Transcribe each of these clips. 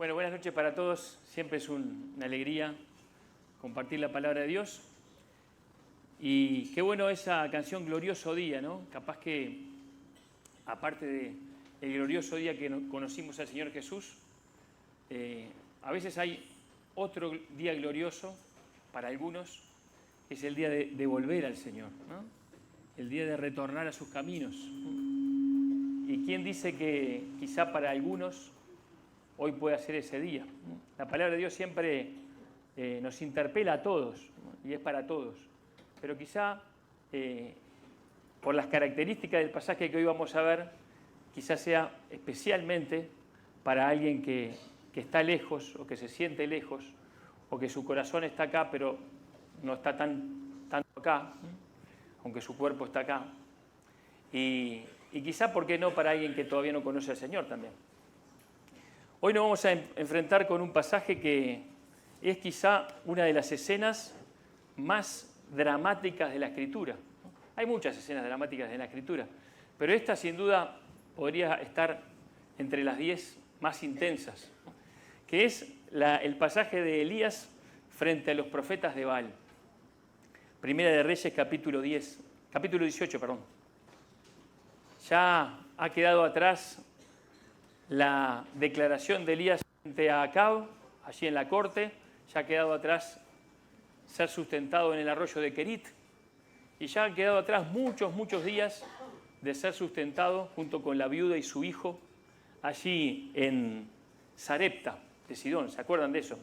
Bueno, buenas noches para todos. Siempre es una alegría compartir la palabra de Dios. Y qué bueno esa canción Glorioso Día, ¿no? Capaz que, aparte del glorioso día que conocimos al Señor Jesús, a veces hay otro día glorioso para algunos, que es el día de volver al Señor, ¿no? El día de retornar a sus caminos. ¿Y quién dice que quizá para algunos hoy puede ser ese día? La palabra de Dios siempre nos interpela a todos, ¿no? Y es para todos. Pero quizá por las características del pasaje que hoy vamos a ver, quizá sea especialmente para alguien que está lejos o que se siente lejos o que su corazón está acá pero no está tanto acá, aunque su cuerpo está acá. Y quizá, ¿por qué no?, para alguien que todavía no conoce al Señor también. Hoy nos vamos a enfrentar con un pasaje que es quizá una de las escenas más dramáticas de la Escritura. Hay muchas escenas dramáticas de la Escritura, pero esta sin duda podría estar entre las 10 más intensas, que es el pasaje de Elías frente a los profetas de Baal. Primera de Reyes, capítulo 18, perdón. Ya ha quedado atrás la declaración de Elías frente a Acab, allí en la corte. Ya ha quedado atrás ser sustentado en el arroyo de Querit. Y ya han quedado atrás muchos días de ser sustentado junto con la viuda y su hijo allí en Sarepta de Sidón. ¿Se acuerdan de eso?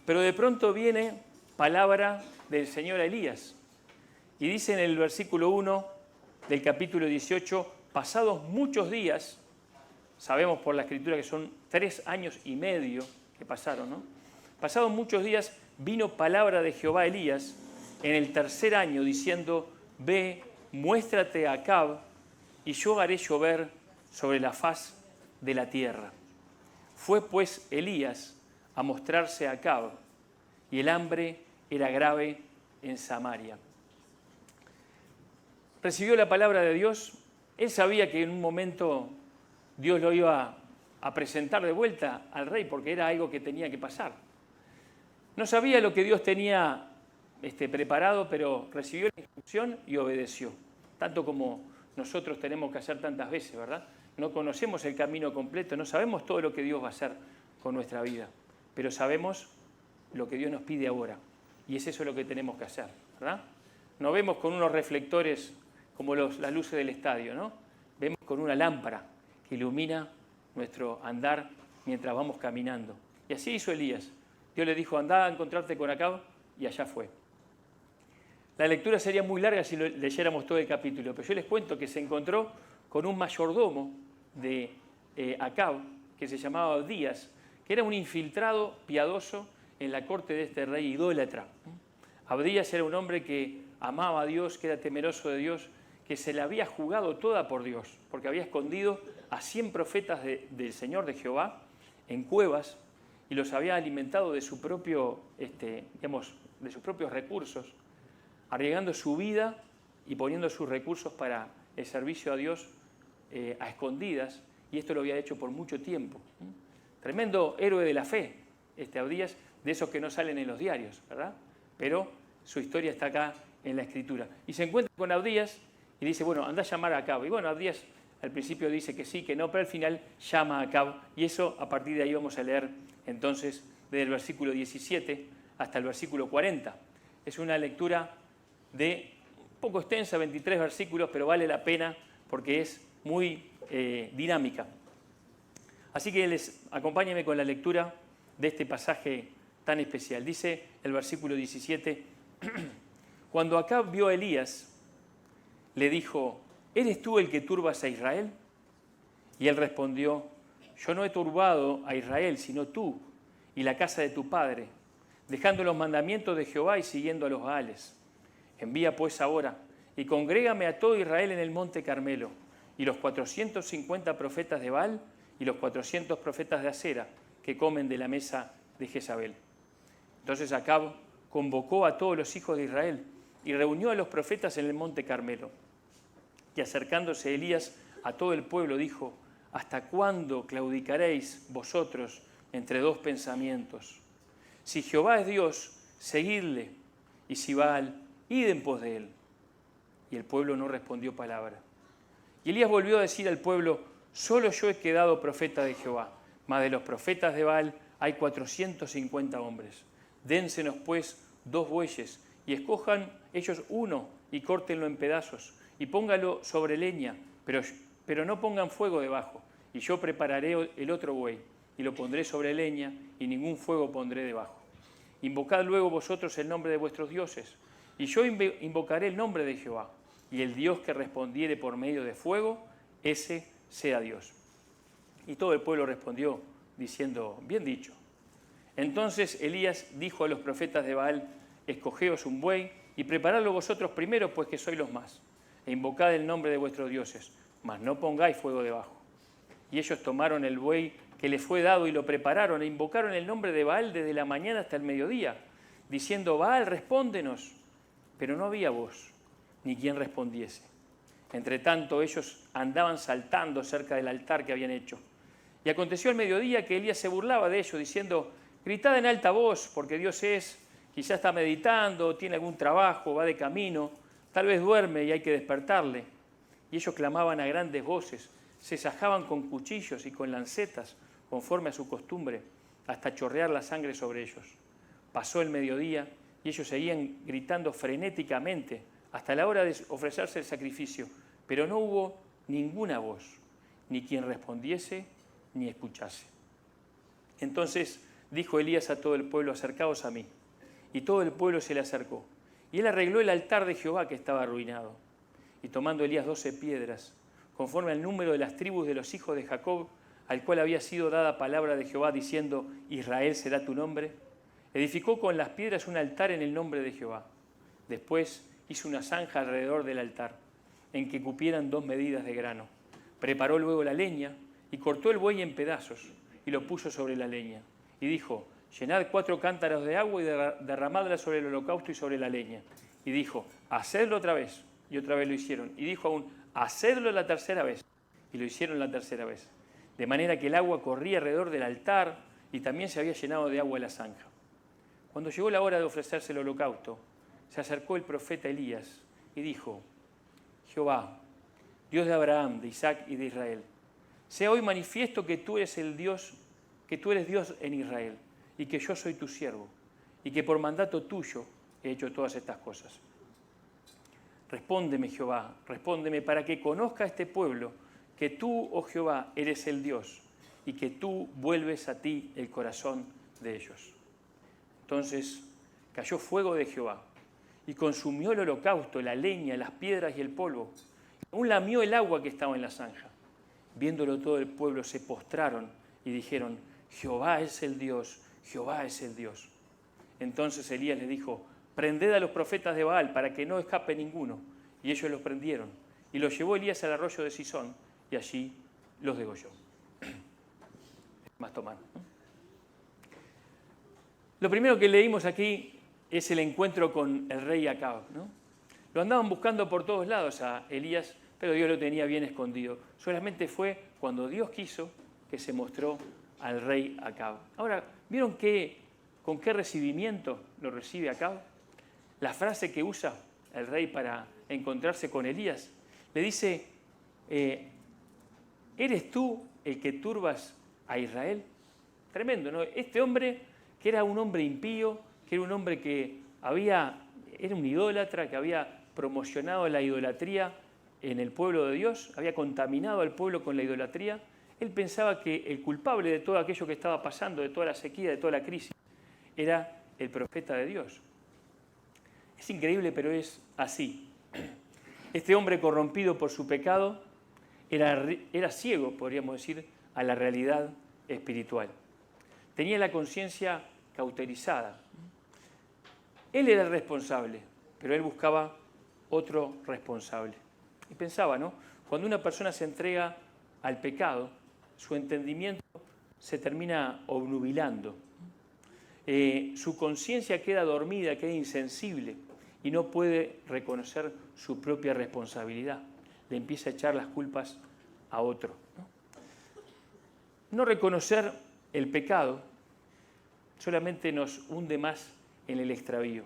Pero de pronto viene palabra del Señor a Elías. Y dice en el versículo 1 del capítulo 18, pasados muchos días, sabemos por la Escritura que son 3 años y medio que pasaron, ¿no? Pasados muchos días vino palabra de Jehová a Elías en el 3er año, diciendo: ve, muéstrate a Acab, y yo haré llover sobre la faz de la tierra. Fue pues Elías a mostrarse a Acab, y el hambre era grave en Samaria. Recibió la palabra de Dios. Él sabía que en un momento Dios lo iba a presentar de vuelta al rey, porque era algo que tenía que pasar. No sabía lo que Dios tenía preparado, pero recibió la instrucción y obedeció. Tanto como nosotros tenemos que hacer tantas veces, ¿verdad? No conocemos el camino completo, no sabemos todo lo que Dios va a hacer con nuestra vida, pero sabemos lo que Dios nos pide ahora. Y es eso lo que tenemos que hacer, ¿verdad? No vemos con unos reflectores como las luces del estadio, ¿no? Vemos con una lámpara que ilumina nuestro andar mientras vamos caminando. Y así hizo Elías. Dios le dijo: andá a encontrarte con Acab, y allá fue. La lectura sería muy larga si leyéramos todo el capítulo, pero yo les cuento que se encontró con un mayordomo de Acab, que se llamaba Abdías, que era un infiltrado piadoso en la corte de este rey idólatra. Abdías era un hombre que amaba a Dios, que era temeroso de Dios, que se la había jugado toda por Dios, porque había escondido a 100 profetas del Señor, de Jehová, en cuevas, y los había alimentado de su propio, de sus propios recursos, arriesgando su vida y poniendo sus recursos para el servicio a Dios a escondidas, y esto lo había hecho por mucho tiempo. Tremendo héroe de la fe, Abdías, de esos que no salen en los diarios, ¿verdad? Pero su historia está acá en la Escritura. Y se encuentra con Abdías y dice: bueno, anda a llamar a Acab. Y bueno, Abdías al principio dice que sí, que no, pero al final llama a Acab. Y eso, a partir de ahí vamos a leer entonces desde el versículo 17 hasta el versículo 40. Es una lectura un poco extensa, 23 versículos, pero vale la pena porque es muy dinámica. Así que acompáñenme con la lectura de este pasaje tan especial. Dice el versículo 17: cuando Acab vio a Elías, le dijo: ¿eres tú el que turbas a Israel? Y él respondió: yo no he turbado a Israel, sino tú y la casa de tu padre, dejando los mandamientos de Jehová y siguiendo a los Baales. Envía pues ahora y congrégame a todo Israel en el monte Carmelo, y los 450 profetas de Baal y los 400 profetas de Acera, que comen de la mesa de Jezabel. Entonces Acab convocó a todos los hijos de Israel y reunió a los profetas en el monte Carmelo. Y acercándose Elías a todo el pueblo, dijo: ¿hasta cuándo claudicaréis vosotros entre dos pensamientos? Si Jehová es Dios, seguidle, y si Baal, id en pos de él. Y el pueblo no respondió palabra. Y Elías volvió a decir al pueblo, solo yo he quedado profeta de Jehová, mas de los profetas de Baal hay 450 hombres. Dénsenos pues 2 bueyes, y escojan ellos uno, y córtenlo en pedazos, y póngalo sobre leña, pero no pongan fuego debajo, y yo prepararé el otro buey, y lo pondré sobre leña, y ningún fuego pondré debajo. Invocad luego vosotros el nombre de vuestros dioses, y yo invocaré el nombre de Jehová, y el Dios que respondiere por medio de fuego, ese sea Dios. Y todo el pueblo respondió, diciendo, bien dicho. Entonces Elías dijo a los profetas de Baal, escogeos un buey, y preparadlo vosotros primero, pues que sois los más, e invocad el nombre de vuestros dioses, mas no pongáis fuego debajo. Y ellos tomaron el buey que les fue dado y lo prepararon, e invocaron el nombre de Baal desde la mañana hasta el mediodía, diciendo, Baal, respóndenos. Pero no había voz, ni quien respondiese. Entre tanto, ellos andaban saltando cerca del altar que habían hecho. Y aconteció al mediodía que Elías se burlaba de ellos, diciendo, gritad en alta voz, porque Dios es, quizás está meditando, tiene algún trabajo, va de camino, tal vez duerme y hay que despertarle. Y ellos clamaban a grandes voces, se sajaban con cuchillos y con lancetas, conforme a su costumbre, hasta chorrear la sangre sobre ellos. Pasó el mediodía y ellos seguían gritando frenéticamente hasta la hora de ofrecerse el sacrificio, pero no hubo ninguna voz, ni quien respondiese ni escuchase. Entonces dijo Elías a todo el pueblo, acercaos a mí. Y todo el pueblo se le acercó. Y él arregló el altar de Jehová que estaba arruinado. Y tomando Elías 12 piedras, conforme al número de las tribus de los hijos de Jacob, al cual había sido dada palabra de Jehová, diciendo, Israel será tu nombre, edificó con las piedras un altar en el nombre de Jehová. Después hizo una zanja alrededor del altar, en que cupieran 2 medidas de grano. Preparó luego la leña y cortó el buey en pedazos y lo puso sobre la leña. Y dijo, llenad 4 cántaros de agua y derramadla sobre el holocausto y sobre la leña. Y dijo, hacedlo otra vez. Y otra vez lo hicieron. Y dijo aún, hacedlo la tercera vez. Y lo hicieron la tercera vez. De manera que el agua corría alrededor del altar y también se había llenado de agua la zanja. Cuando llegó la hora de ofrecerse el holocausto, se acercó el profeta Elías y dijo, Jehová, Dios de Abraham, de Isaac y de Israel, sea hoy manifiesto que tú eres el Dios, que tú eres Dios en Israel, y que yo soy tu siervo, y que por mandato tuyo he hecho todas estas cosas. Respóndeme, Jehová, respóndeme, para que conozca este pueblo que tú, oh Jehová, eres el Dios, y que tú vuelves a ti el corazón de ellos. Entonces cayó fuego de Jehová, y consumió el holocausto, la leña, las piedras y el polvo. Aún lamió el agua que estaba en la zanja. Viéndolo todo el pueblo se postraron y dijeron, Jehová es el Dios, Jehová es el Dios. Entonces Elías les dijo, prended a los profetas de Baal para que no escape ninguno. Y ellos los prendieron. Y los llevó Elías al arroyo de Sisón y allí los degolló. Más tomar, ¿no? Lo primero que leímos aquí es el encuentro con el rey Acab, ¿no? Lo andaban buscando por todos lados a Elías, pero Dios lo tenía bien escondido. Solamente fue cuando Dios quiso que se mostró al rey Acab. Ahora, ¿vieron con qué recibimiento lo recibe Acab? La frase que usa el rey para encontrarse con Elías, le dice, ¿eres tú el que turbas a Israel? Tremendo, ¿no? Este hombre, que era un hombre impío, que era un hombre que era un idólatra, que había promocionado la idolatría en el pueblo de Dios, había contaminado al pueblo con la idolatría. Él pensaba que el culpable de todo aquello que estaba pasando, de toda la sequía, de toda la crisis, era el profeta de Dios. Es increíble, pero es así. Este hombre corrompido por su pecado era ciego, podríamos decir, a la realidad espiritual. Tenía la conciencia cauterizada. Él era el responsable, pero él buscaba otro responsable. Y pensaba, ¿no? Cuando una persona se entrega al pecado, su entendimiento se termina obnubilando. Su conciencia queda dormida, queda insensible y no puede reconocer su propia responsabilidad. Le empieza a echar las culpas a otro, ¿no? No reconocer el pecado solamente nos hunde más en el extravío.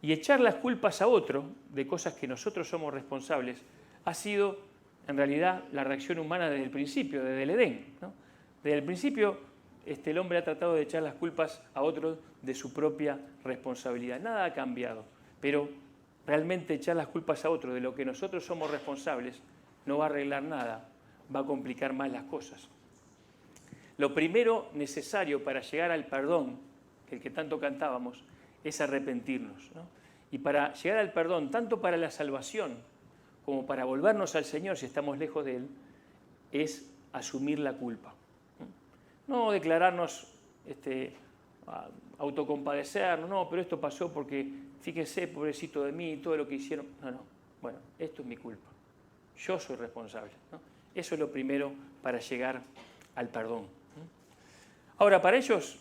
Y echar las culpas a otro de cosas que nosotros somos responsables ha sido, en realidad, la reacción humana desde el principio, desde el Edén, ¿no? Desde el principio, el hombre ha tratado de echar las culpas a otro de su propia responsabilidad. Nada ha cambiado, pero realmente echar las culpas a otro de lo que nosotros somos responsables no va a arreglar nada, va a complicar más las cosas. Lo primero necesario para llegar al perdón, el que tanto cantábamos, es arrepentirnos, ¿no? Y para llegar al perdón, tanto para la salvación como para volvernos al Señor si estamos lejos de Él, es asumir la culpa. No declararnos, autocompadecernos, no, pero esto pasó porque, fíjese, pobrecito de mí, todo lo que hicieron. No, bueno, esto es mi culpa. Yo soy responsable, ¿no? Eso es lo primero para llegar al perdón. Ahora, para ellos,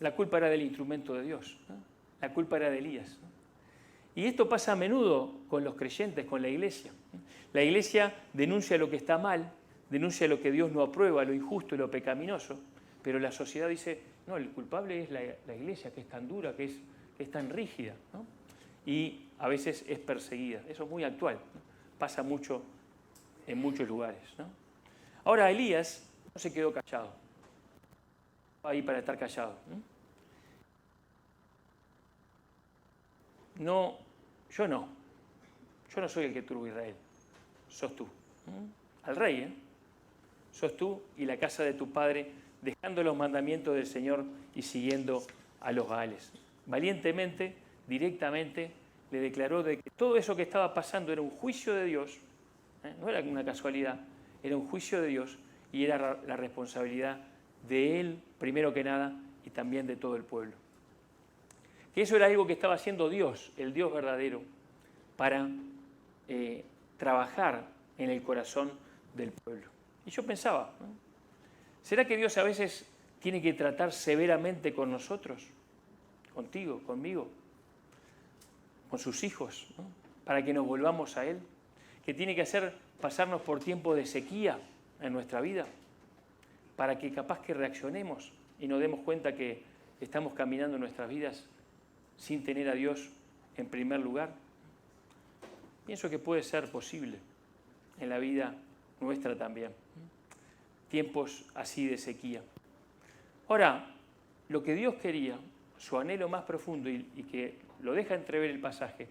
la culpa era del instrumento de Dios, ¿no? La culpa era de Elías, ¿no? Y esto pasa a menudo con los creyentes, con la iglesia. La iglesia denuncia lo que está mal, denuncia lo que Dios no aprueba, lo injusto y lo pecaminoso, pero la sociedad dice, no, el culpable es la iglesia, que es tan dura, que es tan rígida, ¿no? Y a veces es perseguida. Eso es muy actual, ¿no? Pasa mucho en muchos lugares, ¿no? Ahora, Elías no se quedó callado. Ahí para estar callado, ¿no? Yo no soy el que tuvo Israel, sos tú. Al rey, ¿eh? Sos tú y la casa de tu padre, dejando los mandamientos del Señor y siguiendo a los Baales. Valientemente, directamente, le declaró de que todo eso que estaba pasando era un juicio de Dios, no era una casualidad, era un juicio de Dios y era la responsabilidad de él, primero que nada, y también de todo el pueblo. Que eso era algo que estaba haciendo Dios, el Dios verdadero, para trabajar en el corazón del pueblo. Y yo pensaba, ¿no? ¿Será que Dios a veces tiene que tratar severamente con nosotros? Contigo, conmigo, con sus hijos, ¿no? Para que nos volvamos a Él. Que tiene que hacer pasarnos por tiempos de sequía en nuestra vida, para que capaz que reaccionemos y nos demos cuenta que estamos caminando en nuestras vidas sin tener a Dios en primer lugar. Pienso que puede ser posible en la vida nuestra también. Tiempos así de sequía. Ahora, lo que Dios quería, su anhelo más profundo y que lo deja entrever el pasaje,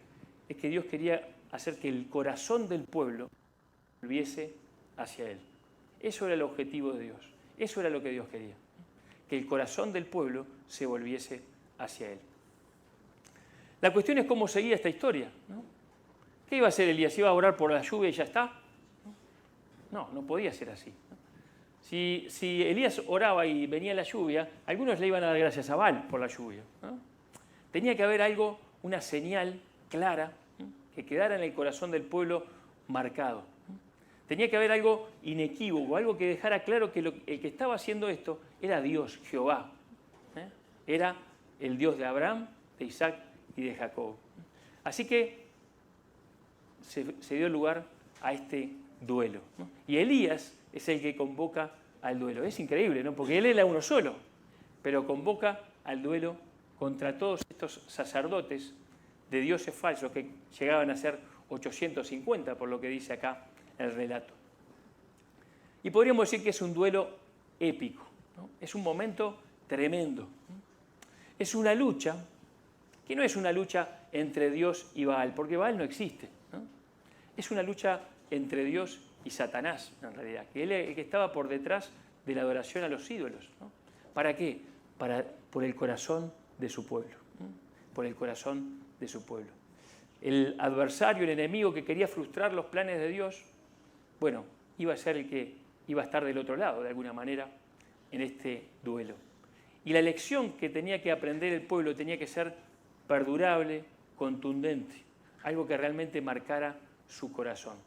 es que Dios quería hacer que el corazón del pueblo volviese hacia Él. Eso era el objetivo de Dios. Eso era lo que Dios quería. Que el corazón del pueblo se volviese hacia Él. La cuestión es cómo seguía esta historia, ¿no? ¿Qué iba a hacer Elías? ¿Iba a orar por la lluvia y ya está? No podía ser así. Si Elías oraba y venía la lluvia, algunos le iban a dar gracias a Baal por la lluvia, ¿no? Tenía que haber algo, una señal clara, ¿no?, que quedara en el corazón del pueblo marcado. Tenía que haber algo inequívoco, algo que dejara claro que el que estaba haciendo esto era Dios, Jehová. Era el Dios de Abraham, de Isaac y de Jacob. Así que se dio lugar a este duelo, ¿no? Y Elías es el que convoca al duelo. Es increíble, ¿no? Porque él era uno solo, pero convoca al duelo contra todos estos sacerdotes de dioses falsos que llegaban a ser 850, por lo que dice acá el relato. Y podríamos decir que es un duelo épico, ¿no? Es un momento tremendo, ¿no? Es una lucha que no es una lucha entre Dios y Baal, porque Baal no existe, ¿no? Es una lucha entre Dios y Satanás, en realidad, que él es el que estaba por detrás de la adoración a los ídolos, ¿no? ¿Para qué? Por el corazón de su pueblo, ¿no? Por el corazón de su pueblo. El adversario, el enemigo que quería frustrar los planes de Dios, bueno, iba a ser el que iba a estar del otro lado, de alguna manera, en este duelo. Y la lección que tenía que aprender el pueblo tenía que ser perdurable, contundente, algo que realmente marcara su corazón.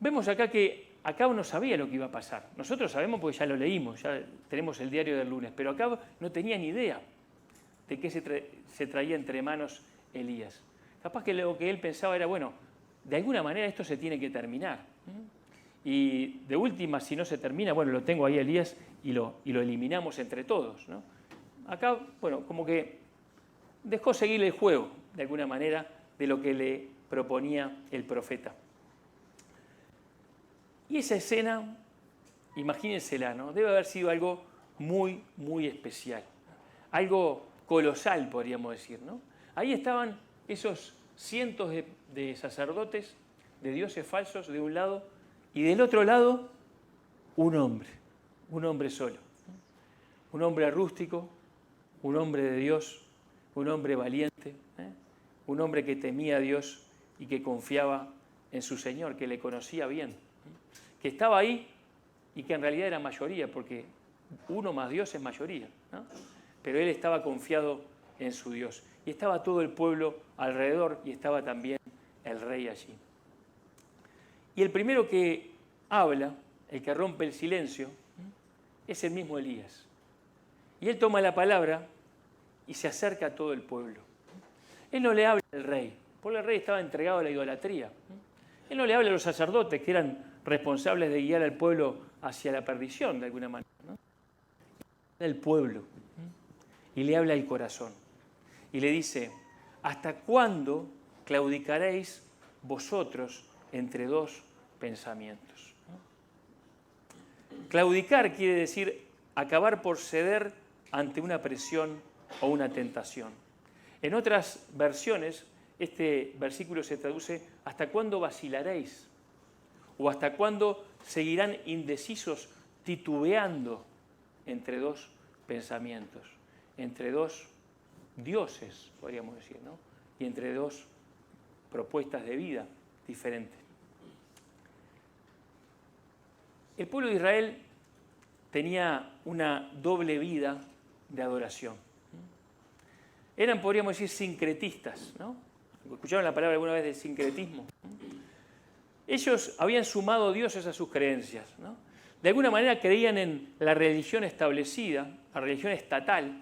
Vemos acá que Acab no sabía lo que iba a pasar. Nosotros sabemos porque ya lo leímos, ya tenemos el diario del lunes, pero Acab no tenía ni idea de qué se traía entre manos Elías. Capaz que lo que él pensaba era, bueno, de alguna manera esto se tiene que terminar. y de última, si no se termina, bueno, lo tengo ahí Elías y lo eliminamos entre todos, ¿no? Acá, bueno, como que dejó seguir el juego, de alguna manera, de lo que le proponía el profeta. Y esa escena, imagínensela, ¿no? Debe haber sido algo muy, muy especial. Algo colosal, podríamos decir, ¿no? Ahí estaban esos cientos de sacerdotes, de dioses falsos de un lado, y del otro lado, un hombre solo. Un hombre rústico, un hombre de Dios, un hombre valiente, un hombre que temía a Dios y que confiaba en su Señor, que le conocía bien, que estaba ahí y que en realidad era mayoría, porque uno más Dios es mayoría, ¿no? Pero él estaba confiado en su Dios. Y estaba todo el pueblo alrededor y estaba también el rey allí. Y el primero que habla, el que rompe el silencio, es el mismo Elías. Y él toma la palabra y se acerca a todo el pueblo. Él no le habla al rey, porque el rey estaba entregado a la idolatría. Él no le habla a los sacerdotes, que eran responsables de guiar al pueblo hacia la perdición, de alguna manera, ¿no? Le habla al pueblo y le habla al corazón. Y le dice, ¿hasta cuándo claudicaréis vosotros entre dos pensamientos? Claudicar quiere decir acabar por ceder ante una presión o una tentación. En otras versiones, este versículo se traduce, ¿hasta cuándo vacilaréis? ¿O hasta cuándo seguirán indecisos, titubeando entre dos pensamientos, entre dos dioses, podríamos decir, ¿no? Y entre dos propuestas de vida diferentes? El pueblo de Israel tenía una doble vida de adoración. Eran, podríamos decir, sincretistas, ¿no? ¿Escucharon la palabra alguna vez de sincretismo? Ellos habían sumado dioses a sus creencias, ¿no? De alguna manera creían en la religión establecida, la religión estatal,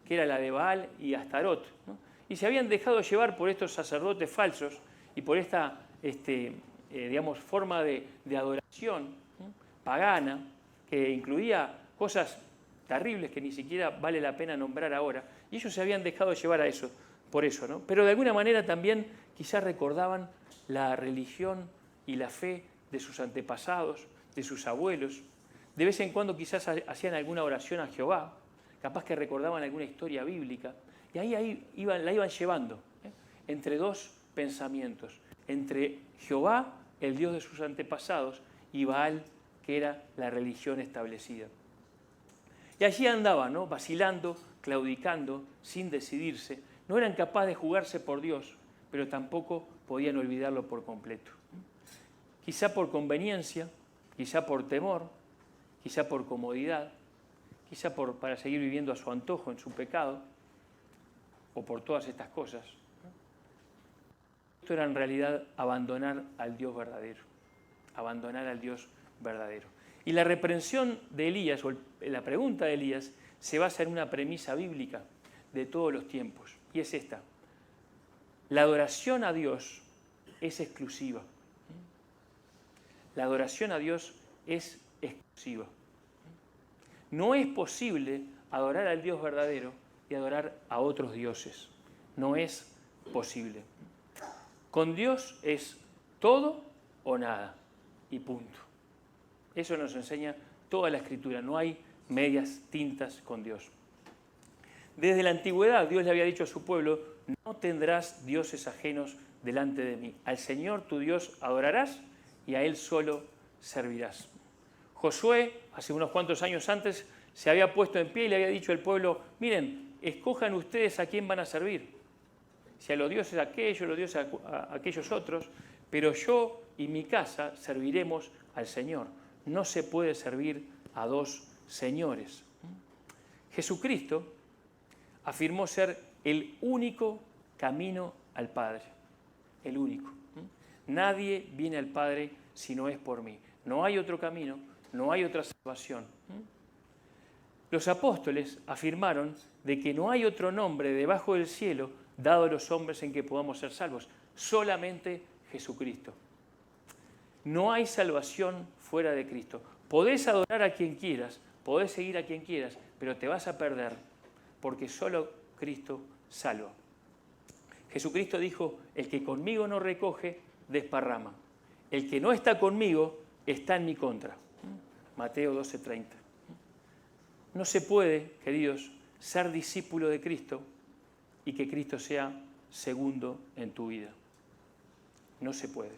que era la de Baal y Astarot, ¿no? Y se habían dejado llevar por estos sacerdotes falsos y por esta digamos, forma de adoración, ¿no?, pagana, que incluía cosas terribles que ni siquiera vale la pena nombrar ahora. Y ellos se habían dejado llevar a eso, por eso, ¿no? Pero de alguna manera también quizás recordaban la religión y la fe de sus antepasados, de sus abuelos. De vez en cuando quizás hacían alguna oración a Jehová, capaz que recordaban alguna historia bíblica. Y ahí la iban llevando, entre dos pensamientos, entre Jehová, el Dios de sus antepasados, y Baal, que era la religión establecida. Y allí andaban, ¿no?, vacilando, claudicando, sin decidirse. No eran capaces de jugarse por Dios, pero tampoco podían olvidarlo por completo. Quizá por conveniencia, quizá por temor, quizá por comodidad, quizá para seguir viviendo a su antojo en su pecado, o por todas estas cosas. Esto era en realidad abandonar al Dios verdadero, abandonar al Dios verdadero. Y la reprensión de Elías, o la pregunta de Elías, se basa en una premisa bíblica de todos los tiempos, y es esta: la adoración a Dios es exclusiva. La adoración a Dios es exclusiva. No es posible adorar al Dios verdadero y adorar a otros dioses. No es posible. Con Dios es todo o nada, y punto. Eso nos enseña toda la Escritura. No hay medias tintas con Dios. Desde la antigüedad Dios le había dicho a su pueblo: no tendrás dioses ajenos delante de mí. Al Señor tu Dios adorarás y a Él solo servirás. Josué, hace unos cuantos años antes, se había puesto en pie y le había dicho al pueblo: miren, escojan ustedes a quién van a servir. Si a los dioses aquellos, los dioses a aquellos otros, pero yo y mi casa serviremos al Señor. No se puede servir a dos señores. Jesucristo afirmó ser el único camino al Padre. El único. Nadie viene al Padre si no es por mí. No hay otro camino, no hay otra salvación. Los apóstoles afirmaron de que no hay otro nombre debajo del cielo dado a los hombres en que podamos ser salvos. Solamente Jesucristo. No hay salvación fuera de Cristo. Podés adorar a quien quieras, podés seguir a quien quieras, pero te vas a perder porque solo Cristo salva. Jesucristo dijo, el que conmigo no recoge, desparrama. El que no está conmigo, está en mi contra. Mateo 12:30. No se puede, queridos, ser discípulo de Cristo y que Cristo sea segundo en tu vida. No se puede.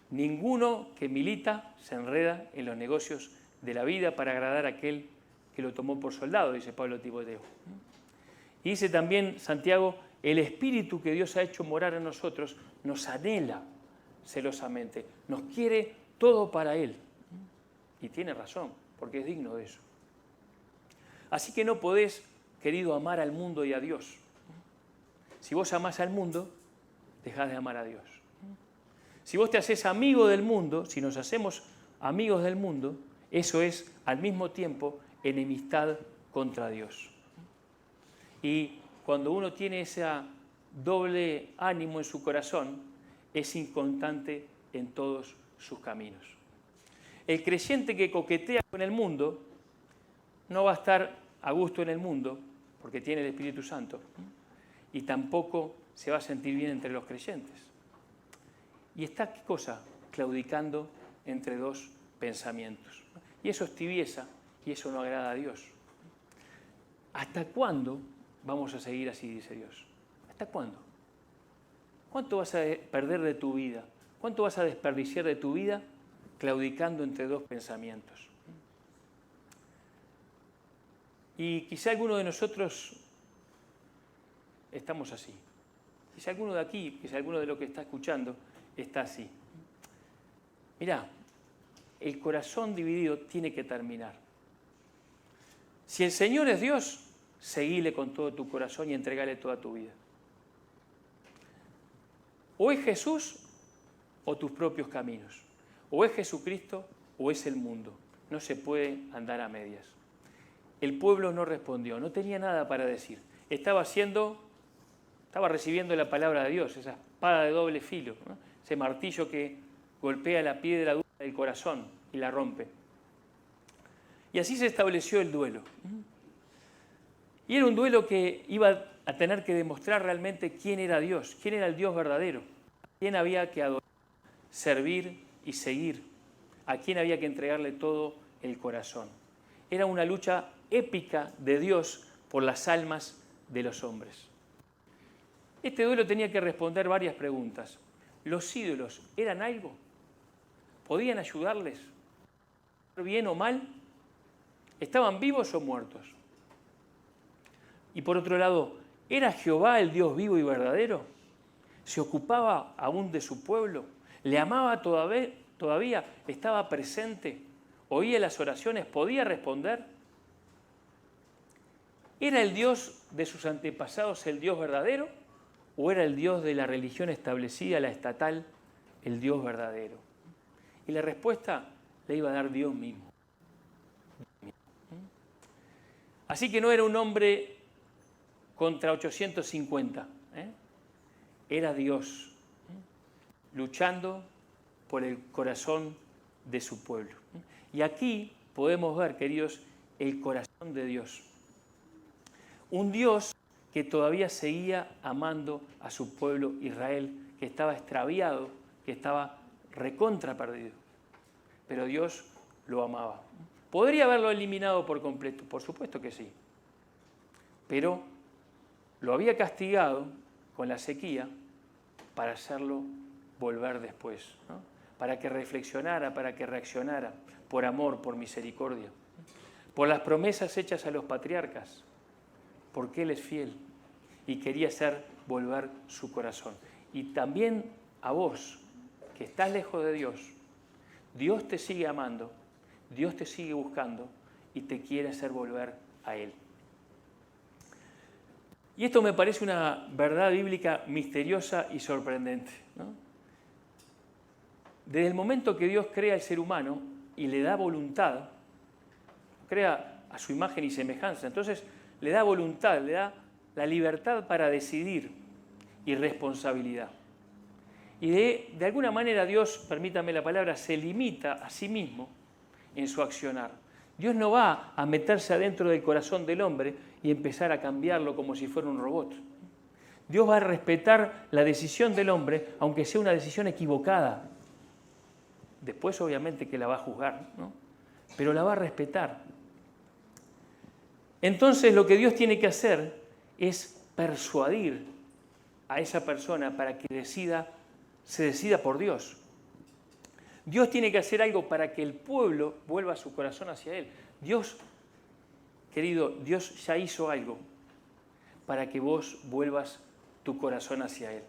Ninguno que milita se enreda en los negocios de la vida para agradar a aquel que lo tomó por soldado, dice Pablo a Timoteo. Y dice también Santiago, el Espíritu que Dios ha hecho morar en nosotros nos anhela celosamente, nos quiere todo para Él. Y tiene razón, porque es digno de eso. Así que no podés, querido, amar al mundo y a Dios. Si vos amás al mundo, dejás de amar a Dios. Si vos te haces amigo del mundo, si nos hacemos amigos del mundo, eso es al mismo tiempo enemistad contra Dios. Y cuando uno tiene ese doble ánimo en su corazón, es inconstante en todos sus caminos. El creyente que coquetea con el mundo no va a estar a gusto en el mundo, porque tiene el Espíritu Santo, y tampoco se va a sentir bien entre los creyentes. Y está, ¿qué cosa? Claudicando entre dos pensamientos. Y eso es tibieza, y eso no agrada a Dios. ¿Hasta cuándo vamos a seguir así, dice Dios? ¿Hasta cuándo? ¿Cuánto vas a perder de tu vida? ¿Cuánto vas a desperdiciar de tu vida claudicando entre dos pensamientos? Y quizá alguno de nosotros estamos así. Quizá alguno de aquí, quizá alguno de los que está escuchando está así. Mirá, el corazón dividido tiene que terminar. Si el Señor es Dios, seguile con todo tu corazón y entregale toda tu vida. O es Jesús o tus propios caminos. O es Jesucristo o es el mundo. No se puede andar a medias. El pueblo no respondió, no tenía nada para decir. Estaba recibiendo la palabra de Dios, esa espada de doble filo, ¿no? Ese martillo que golpea la piedra dura del corazón y la rompe. Y así se estableció el duelo. Y era un duelo que iba a tener que demostrar realmente quién era Dios, quién era el Dios verdadero, a quién había que adorar, servir y seguir, a quién había que entregarle todo el corazón. Era una lucha épica de Dios por las almas de los hombres. Este duelo tenía que responder varias preguntas. ¿Los ídolos eran algo? ¿Podían ayudarles? ¿Bien o mal? ¿Estaban vivos o muertos? Y por otro lado, ¿era Jehová el Dios vivo y verdadero? ¿Se ocupaba aún de su pueblo? ¿Le amaba todavía? ¿Estaba presente? ¿Oía las oraciones? ¿Podía responder? ¿Era el Dios de sus antepasados el Dios verdadero? ¿O era el Dios de la religión establecida, la estatal, el Dios verdadero? Y la respuesta la iba a dar Dios mismo. Así que no era un hombre contra 850. Era Dios luchando por el corazón de su pueblo. Y aquí podemos ver, queridos, el corazón de Dios. Un Dios que todavía seguía amando a su pueblo Israel, que estaba extraviado, que estaba recontra perdido. Pero Dios lo amaba. ¿Podría haberlo eliminado por completo? Por supuesto que sí. Pero lo había castigado con la sequía para hacerlo volver después, ¿no? Para que reflexionara, para que reaccionara, por amor, por misericordia, por las promesas hechas a los patriarcas, porque Él es fiel y quería hacer volver su corazón. Y también a vos, que estás lejos de Dios, Dios te sigue amando, Dios te sigue buscando y te quiere hacer volver a Él. Y esto me parece una verdad bíblica misteriosa y sorprendente, ¿no? Desde el momento que Dios crea al ser humano y le da voluntad, crea a su imagen y semejanza, entonces le da voluntad, le da la libertad para decidir y responsabilidad. Y de alguna manera Dios, permítame la palabra, se limita a sí mismo en su accionar. Dios no va a meterse adentro del corazón del hombre y empezar a cambiarlo como si fuera un robot. Dios va a respetar la decisión del hombre, aunque sea una decisión equivocada. Después, obviamente, que la va a juzgar, ¿no? Pero la va a respetar. Entonces, lo que Dios tiene que hacer es persuadir a esa persona para que se decida por Dios. Dios tiene que hacer algo para que el pueblo vuelva su corazón hacia Él. Dios, querido, Dios ya hizo algo para que vos vuelvas tu corazón hacia Él.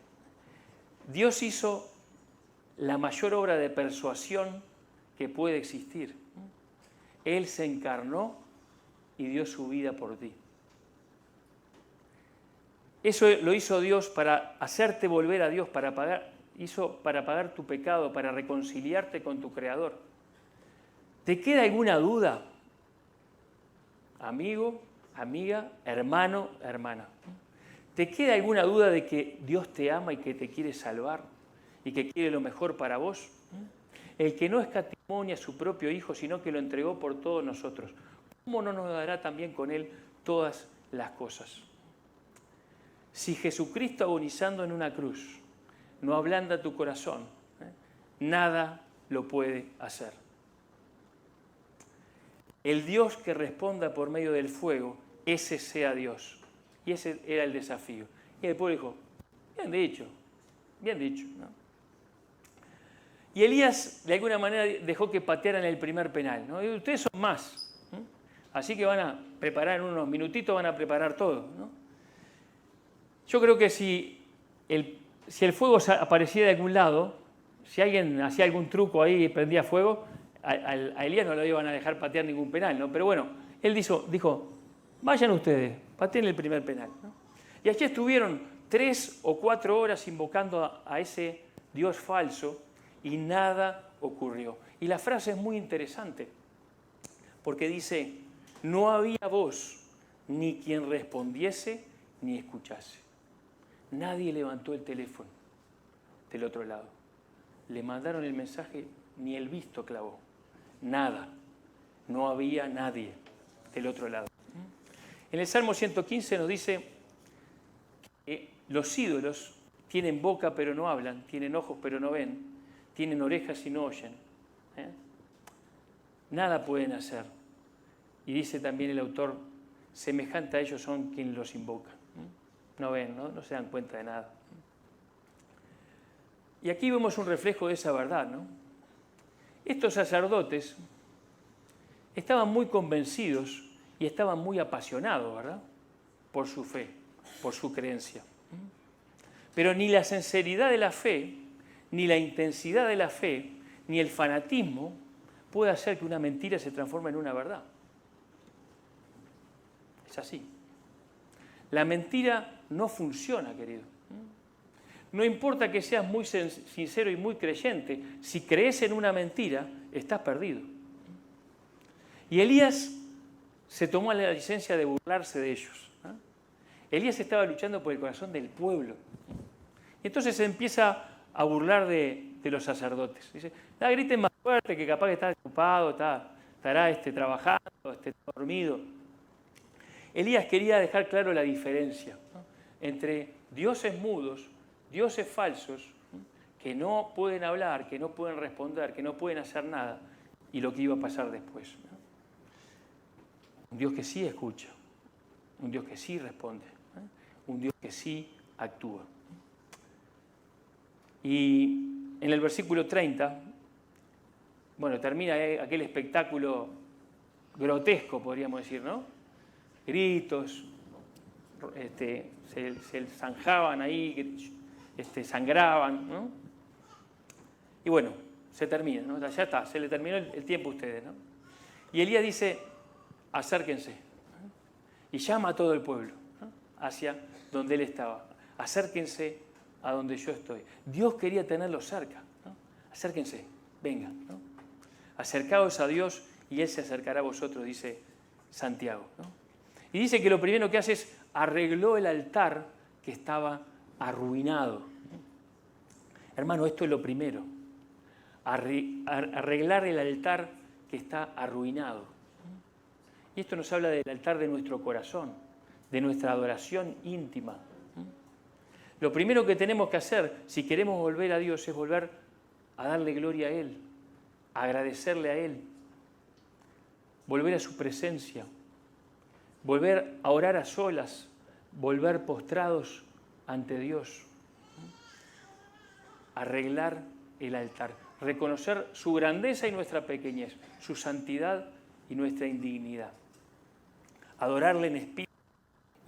Dios hizo la mayor obra de persuasión que puede existir. Él se encarnó y dio su vida por ti. Eso lo hizo Dios para hacerte volver a Dios, para pagar tu pecado, para reconciliarte con tu Creador. ¿Te queda alguna duda? Amigo, amiga, hermano, hermana. ¿Te queda alguna duda de que Dios te ama y que te quiere salvar y que quiere lo mejor para vos? El que no escatimó a su propio Hijo, sino que lo entregó por todos nosotros, ¿cómo no nos dará también con Él todas las cosas? Si Jesucristo agonizando en una cruz no ablanda tu corazón, nada lo puede hacer. El Dios que responda por medio del fuego, ese sea Dios. Y ese era el desafío. Y el pueblo dijo, bien dicho, ¿no? Y Elías, de alguna manera, dejó que patearan el primer penal, ¿no? Y ustedes son más, ¿no? Así que van a preparar en unos minutitos, van a preparar todo, ¿no? Yo creo que si el fuego aparecía de algún lado, si alguien hacía algún truco ahí y prendía fuego, a Elías no lo iban a dejar patear ningún penal, ¿no? Pero bueno, él dijo, vayan ustedes, pateen el primer penal, ¿no? Y allí estuvieron 3 o 4 horas invocando a ese Dios falso y nada ocurrió. Y la frase es muy interesante, porque dice, no había voz, ni quien respondiese, ni escuchase. Nadie levantó el teléfono del otro lado. Le mandaron el mensaje, ni el visto clavó. Nada. No había nadie del otro lado. En el Salmo 115 nos dice que los ídolos tienen boca pero no hablan, tienen ojos pero no ven, tienen orejas y no oyen. Nada pueden hacer. Y dice también el autor, semejante a ellos son quienes los invocan. No ven, no se dan cuenta de nada. Y aquí vemos un reflejo de esa verdad, ¿no? Estos sacerdotes estaban muy convencidos y estaban muy apasionados, ¿verdad? Por su fe, por su creencia. Pero ni la sinceridad de la fe, ni la intensidad de la fe, ni el fanatismo puede hacer que una mentira se transforme en una verdad. Es así. La mentira no funciona, querido. No importa que seas muy sincero y muy creyente, si crees en una mentira, estás perdido. Y Elías se tomó la licencia de burlarse de ellos. Elías estaba luchando por el corazón del pueblo. Y entonces se empieza a burlar de los sacerdotes. Dice, griten más fuerte, que capaz que está ocupado, estará trabajando, dormido. Elías quería dejar claro la diferencia, ¿no?, entre dioses mudos, dioses falsos, que no pueden hablar, que no pueden responder, que no pueden hacer nada, y lo que iba a pasar después, ¿no? Un Dios que sí escucha, un Dios que sí responde, un Dios que sí actúa. Y en el versículo 30, termina aquel espectáculo grotesco, podríamos decir, ¿no? Gritos, se zanjaban ahí, sangraban, ¿no? Y bueno, se termina, ¿no? Ya está, se le terminó el tiempo a ustedes, ¿no? Y Elías dice, acérquense, ¿no? Y llama a todo el pueblo, ¿no?, hacia donde él estaba. Acérquense a donde yo estoy. Dios quería tenerlos cerca, ¿no? Acérquense, vengan, ¿no? Acercaos a Dios y Él se acercará a vosotros, dice Santiago, ¿no? Y dice que lo primero que hace es arregló el altar que estaba arruinado. Hermano, esto es lo primero. Arreglar el altar que está arruinado. Y esto nos habla del altar de nuestro corazón, de nuestra adoración íntima. Lo primero que tenemos que hacer, si queremos volver a Dios, es volver a darle gloria a Él, a agradecerle a Él, volver a su presencia, volver a orar a solas, volver postrados ante Dios, arreglar el altar, reconocer su grandeza y nuestra pequeñez, su santidad y nuestra indignidad, adorarle en espíritu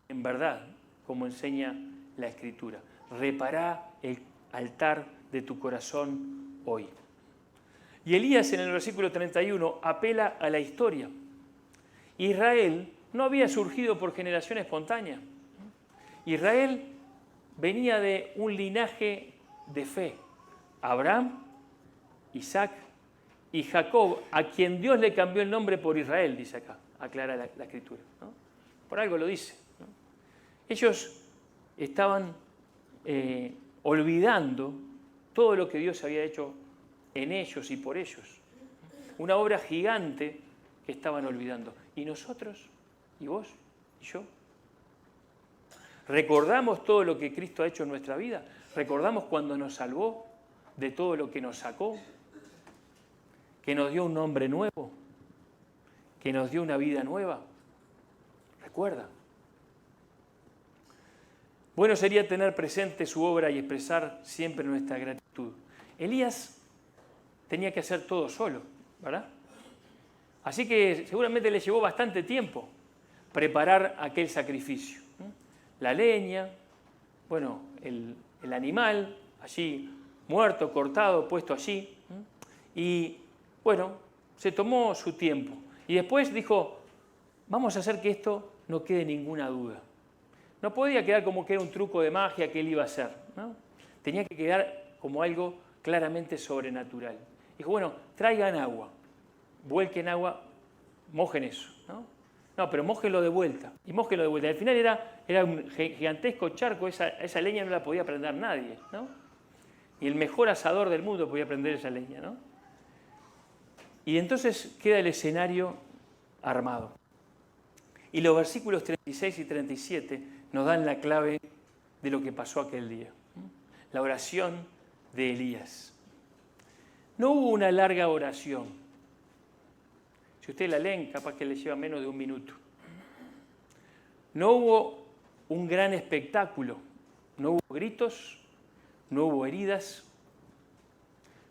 y en verdad, como enseña la Escritura. Repará el altar de tu corazón hoy. Y Elías en el versículo 31 apela a la historia. Israel no había surgido por generación espontánea. Israel venía de un linaje de fe. Abraham, Isaac y Jacob, a quien Dios le cambió el nombre por Israel, dice acá, aclara la Escritura, ¿no? Por algo lo dice, ¿no? Ellos estaban olvidando todo lo que Dios había hecho en ellos y por ellos. Una obra gigante que estaban olvidando. ¿Y nosotros? ¿Y vos? ¿Y yo? ¿Recordamos todo lo que Cristo ha hecho en nuestra vida? ¿Recordamos cuando nos salvó de todo lo que nos sacó? ¿Que nos dio un nombre nuevo? ¿Que nos dio una vida nueva? Recuerda. Bueno sería tener presente su obra y expresar siempre nuestra gratitud. Elías tenía que hacer todo solo, ¿verdad? Así que seguramente le llevó bastante tiempo preparar aquel sacrificio. La leña, bueno, el animal allí muerto, cortado, puesto allí. Y bueno, se tomó su tiempo. Y después dijo, vamos a hacer que esto no quede ninguna duda. No podía quedar como que era un truco de magia que él iba a hacer, ¿no? Tenía que quedar como algo claramente sobrenatural. Dijo, bueno, traigan agua, vuelquen agua, mojen eso, ¿no? No, pero mójenlo de vuelta, y mójenlo de vuelta. Al final era un gigantesco charco, esa leña no la podía prender nadie, ¿no? Y el mejor asador del mundo podía prender esa leña, ¿no? Y entonces queda el escenario armado. Y los versículos 36 y 37 nos dan la clave de lo que pasó aquel día. La oración de Elías. No hubo una larga oración. Si ustedes la leen, capaz que les lleva menos de un minuto. No hubo un gran espectáculo. No hubo gritos, no hubo heridas.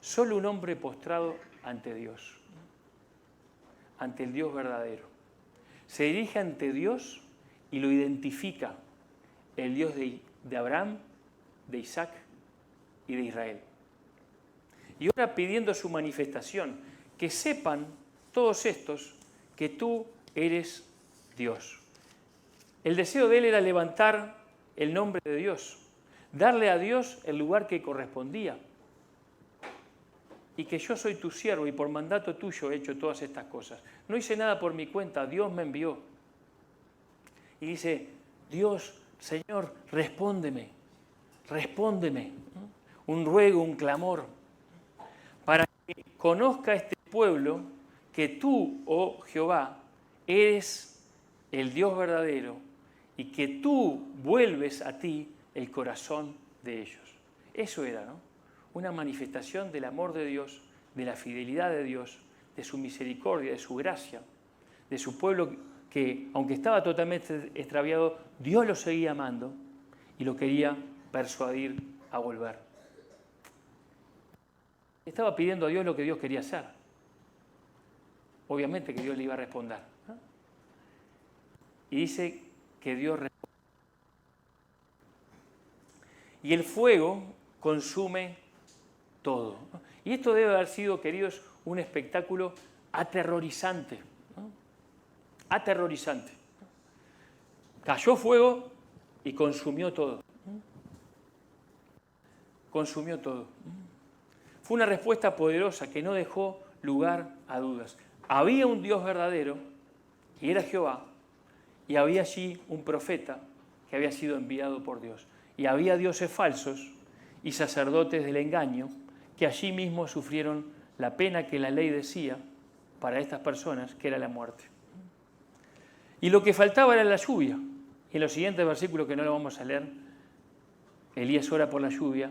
Solo un hombre postrado ante Dios. Ante el Dios verdadero. Se dirige ante Dios y lo identifica, el Dios de Abraham, de Isaac y de Israel. Y ahora pidiendo su manifestación, que sepan todos estos que tú eres Dios. El deseo de él era levantar el nombre de Dios, darle a Dios el lugar que correspondía. Y que yo soy tu siervo y por mandato tuyo he hecho todas estas cosas. No hice nada por mi cuenta, Dios me envió. Y dice, Dios, Señor, respóndeme, respóndeme. Un ruego, un clamor, para que conozca este pueblo que tú, oh Jehová, eres el Dios verdadero y que tú vuelves a ti el corazón de ellos. Eso era, ¿no? Una manifestación del amor de Dios, de la fidelidad de Dios, de su misericordia, de su gracia, de su pueblo que, aunque estaba totalmente extraviado, Dios lo seguía amando y lo quería persuadir a volver. Estaba pidiendo a Dios lo que Dios quería hacer. Obviamente que Dios le iba a responder, ¿no? Y dice que Dios responde. Y el fuego consume todo, ¿no? Y esto debe haber sido, queridos, un espectáculo aterrorizante, ¿no? Aterrorizante. Cayó fuego y consumió todo. Consumió todo. Fue una respuesta poderosa que no dejó lugar a dudas. Había un Dios verdadero, y era Jehová, y había allí un profeta que había sido enviado por Dios. Y había dioses falsos, y sacerdotes del engaño, que allí mismo sufrieron la pena que la ley decía para estas personas, que era la muerte. Y lo que faltaba era la lluvia. Y en los siguientes versículos, que no lo vamos a leer, Elías ora por la lluvia,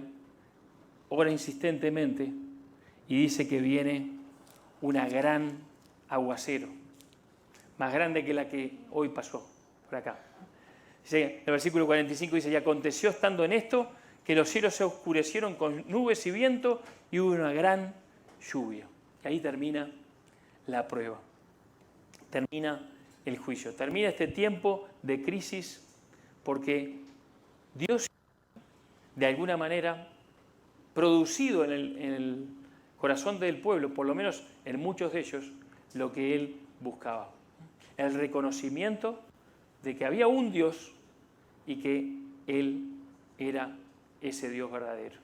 ora insistentemente y dice que viene una gran aguacero, más grande que la que hoy pasó por acá. Dice, en el versículo 45 dice, y aconteció estando en esto que los cielos se oscurecieron con nubes y viento y hubo una gran lluvia. Y ahí termina la prueba, termina el juicio, termina este tiempo de crisis, porque Dios, de alguna manera, producido en el corazón del pueblo, por lo menos en muchos de ellos, lo que Él buscaba. El reconocimiento de que había un Dios y que Él era ese Dios verdadero.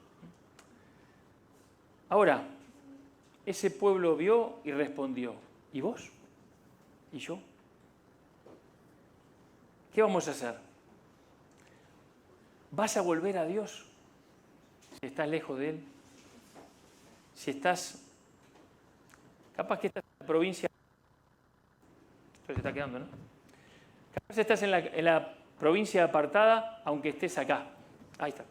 Ahora, ese pueblo vio y respondió. ¿Y vos? ¿Y yo? ¿Qué vamos a hacer? ¿Vas a volver a Dios si estás lejos de Él? Si estás, capaz que estás en la provincia, esto se está quedando, ¿no? Capaz estás en la provincia apartada, aunque estés acá. Ahí está.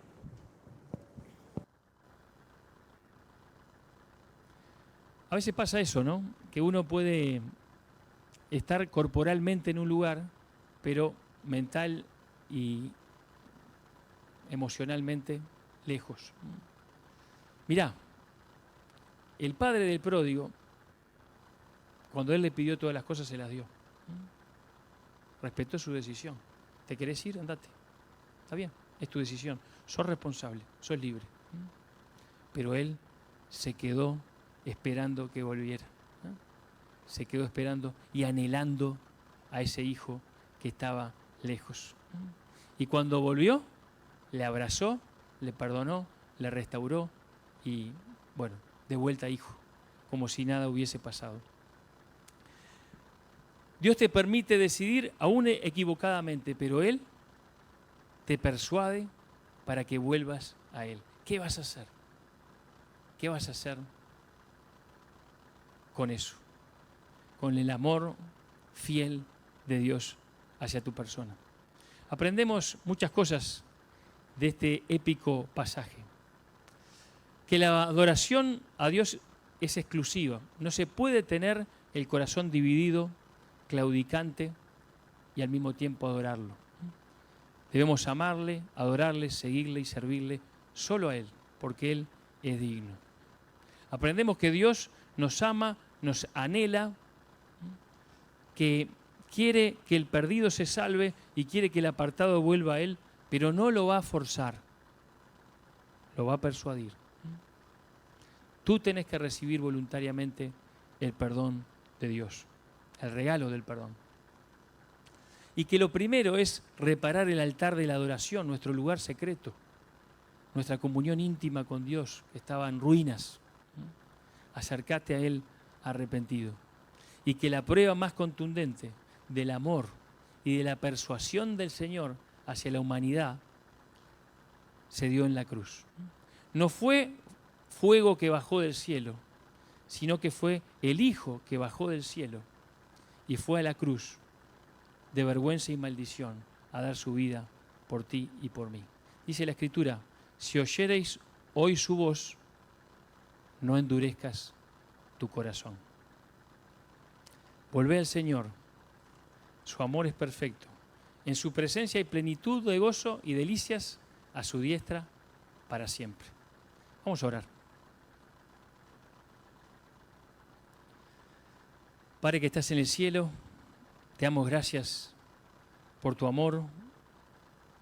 A veces pasa eso, ¿no? Que uno puede estar corporalmente en un lugar, pero mental y emocionalmente lejos. Mirá, el padre del pródigo, cuando él le pidió todas las cosas, se las dio. Respetó su decisión. ¿Te querés ir? Andate. Está bien, es tu decisión. Sos responsable, sos libre. Pero él se quedó esperando que volviera. Se quedó esperando y anhelando a ese hijo que estaba lejos. Y cuando volvió, le abrazó, le perdonó, le restauró y, bueno, de vuelta hijo, como si nada hubiese pasado. Dios te permite decidir, aún equivocadamente, pero Él te persuade para que vuelvas a Él. ¿Qué vas a hacer? ¿Qué vas a hacer con eso? Con el amor fiel de Dios hacia tu persona. Aprendemos muchas cosas de este épico pasaje. Que la adoración a Dios es exclusiva. No se puede tener el corazón dividido, claudicante y al mismo tiempo adorarlo. Debemos amarle, adorarle, seguirle y servirle solo a Él, porque Él es digno. Aprendemos que Dios nos ama, nos anhela, que quiere que el perdido se salve y quiere que el apartado vuelva a Él, pero no lo va a forzar, lo va a persuadir. Tú tenés que recibir voluntariamente el perdón de Dios, el regalo del perdón. Y que lo primero es reparar el altar de la adoración, nuestro lugar secreto, nuestra comunión íntima con Dios, que estaba en ruinas. Acércate a Él arrepentido. Y que la prueba más contundente del amor y de la persuasión del Señor hacia la humanidad se dio en la cruz. No fue fuego que bajó del cielo, sino que fue el Hijo que bajó del cielo y fue a la cruz de vergüenza y maldición a dar su vida por ti y por mí. Dice la Escritura, si oyereis hoy su voz, no endurezcas tu corazón. Volvé al Señor, su amor es perfecto. En su presencia hay plenitud de gozo y delicias a su diestra para siempre. Vamos a orar. Padre que estás en el cielo, te damos gracias por tu amor,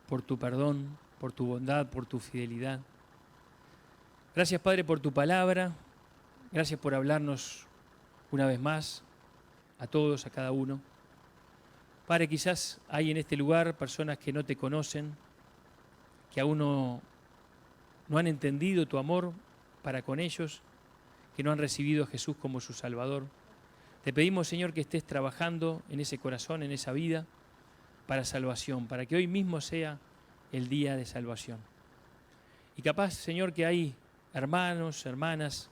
por tu perdón, por tu bondad, por tu fidelidad. Gracias, Padre, por tu palabra. Gracias por hablarnos una vez más, a todos, a cada uno. Padre, quizás hay en este lugar personas que no te conocen, que aún no han entendido tu amor para con ellos, que no han recibido a Jesús como su Salvador. Te pedimos, Señor, que estés trabajando en ese corazón, en esa vida, para salvación, para que hoy mismo sea el día de salvación. Y capaz, Señor, que hay hermanos, hermanas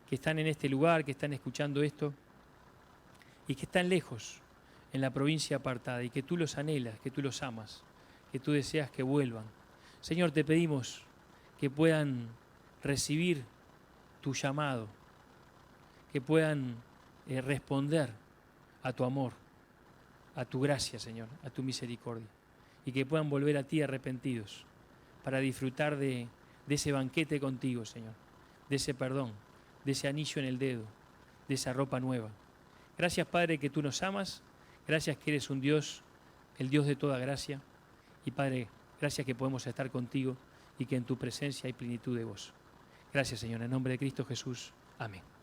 que están en este lugar, que están escuchando esto y que están lejos en la provincia apartada y que tú los anhelas, que tú los amas, que tú deseas que vuelvan. Señor, te pedimos que puedan recibir tu llamado, que puedan responder a tu amor, a tu gracia, Señor, a tu misericordia, y que puedan volver a ti arrepentidos para disfrutar de ese banquete contigo, Señor, de ese perdón, de ese anillo en el dedo, de esa ropa nueva. Gracias, Padre, que tú nos amas, gracias que eres un Dios, el Dios de toda gracia, y Padre, gracias que podemos estar contigo y que en tu presencia hay plenitud de gozo. Gracias, Señor, en nombre de Cristo Jesús. Amén.